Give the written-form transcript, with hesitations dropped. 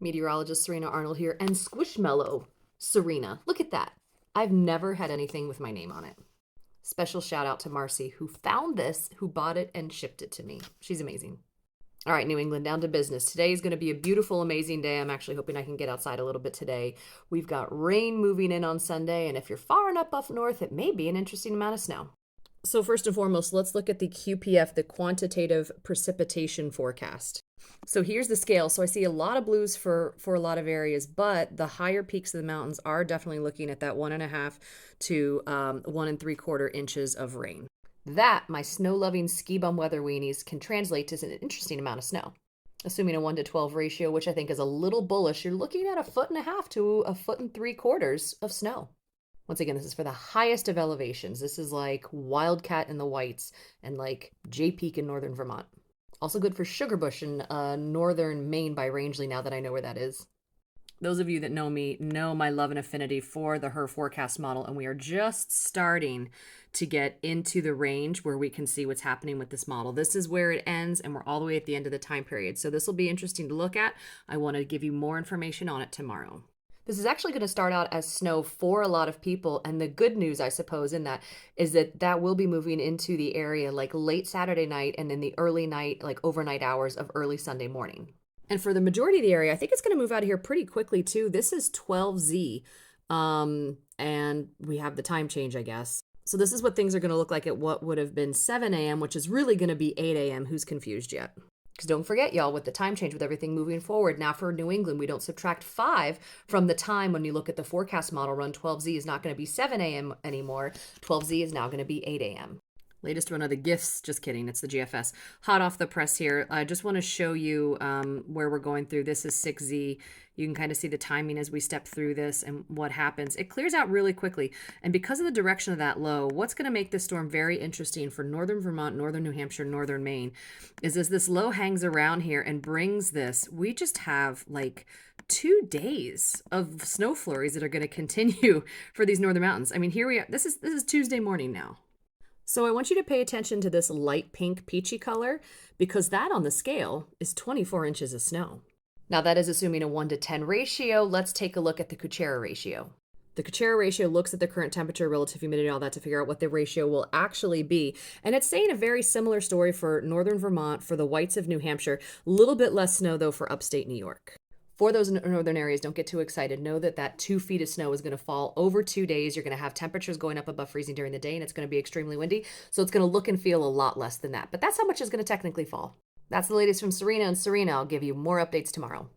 Meteorologist Serena Arnold here, and Squishmallow Serena. Look at that. I've never had anything with my name on it. Special shout out to Marcy, who found this, who bought it and shipped it to me. She's amazing. All right, New England, down to business. Today is going to be a beautiful, amazing day. I'm actually hoping I can get outside a little bit today. We've got rain moving in on Sunday, and if you're far enough up north, it may be an interesting amount of snow. So first and foremost, let's look at the QPF, the quantitative precipitation forecast. So here's the scale. So I see a lot of blues for a lot of areas, but the higher peaks of the mountains are definitely looking at that 1.5 to 1 3/4 inches of rain. That, my snow-loving ski bum weather weenies, can translate to an interesting amount of snow. Assuming a 1 to 12 ratio, which I think is a little bullish, you're looking at 1.5 to 1 3/4 of snow. Once again, this is for the highest of elevations. This is like Wildcat in the Whites and like Jay Peak in northern Vermont. Also good for Sugarbush in northern Maine by Rangeley, now that I know where that is. Those of you that know me know my love and affinity for the HRRR forecast model, and we are just starting to get into the range where we can see what's happening with this model. This is where it ends, and we're all the way at the end of the time period. So this will be interesting to look at. I want to give you more information on it tomorrow. This is actually going to start out as snow for a lot of people, and the good news, I suppose, in that is that that will be moving into the area like late Saturday night and in the early night, like overnight hours of early Sunday morning. And for the majority of the area, I think it's going to move out of here pretty quickly too. This is 12Z, and we have the time change, I guess. So this is what things are going to look like at what would have been 7 a.m., which is really going to be 8 a.m. Who's confused yet? Because don't forget, y'all, with the time change, with everything moving forward, now for New England, we don't subtract 5 from the time when you look at the forecast model run. 12Z is not going to be 7 a.m. anymore. 12Z is now going to be 8 a.m. Latest one of the GIFs, just kidding, it's the GFS. Hot off the press here. I just want to show you where we're going through. This is 6Z. You can kind of see the timing as we step through this and what happens. It clears out really quickly. And because of the direction of that low, what's going to make this storm very interesting for northern Vermont, northern New Hampshire, northern Maine, is as this low hangs around here and brings this, we just have like 2 days of snow flurries that are going to continue for these northern mountains. I mean, here we are. This is Tuesday morning now. So I want you to pay attention to this light pink peachy color, because that on the scale is 24 inches of snow. Now that is assuming a 1 to 10 ratio. Let's take a look at the Kuchera ratio. The Kuchera ratio looks at the current temperature, relative humidity, all that to figure out what the ratio will actually be. And it's saying a very similar story for northern Vermont, for the whites of New Hampshire. A little bit less snow though for upstate New York. For those northern areas, don't get too excited. Know that that 2 feet of snow is going to fall over 2 days. You're going to have temperatures going up above freezing during the day, and it's going to be extremely windy. So it's going to look and feel a lot less than that. But that's how much is going to technically fall. That's the latest from Serena and Serena. I'll give you more updates tomorrow.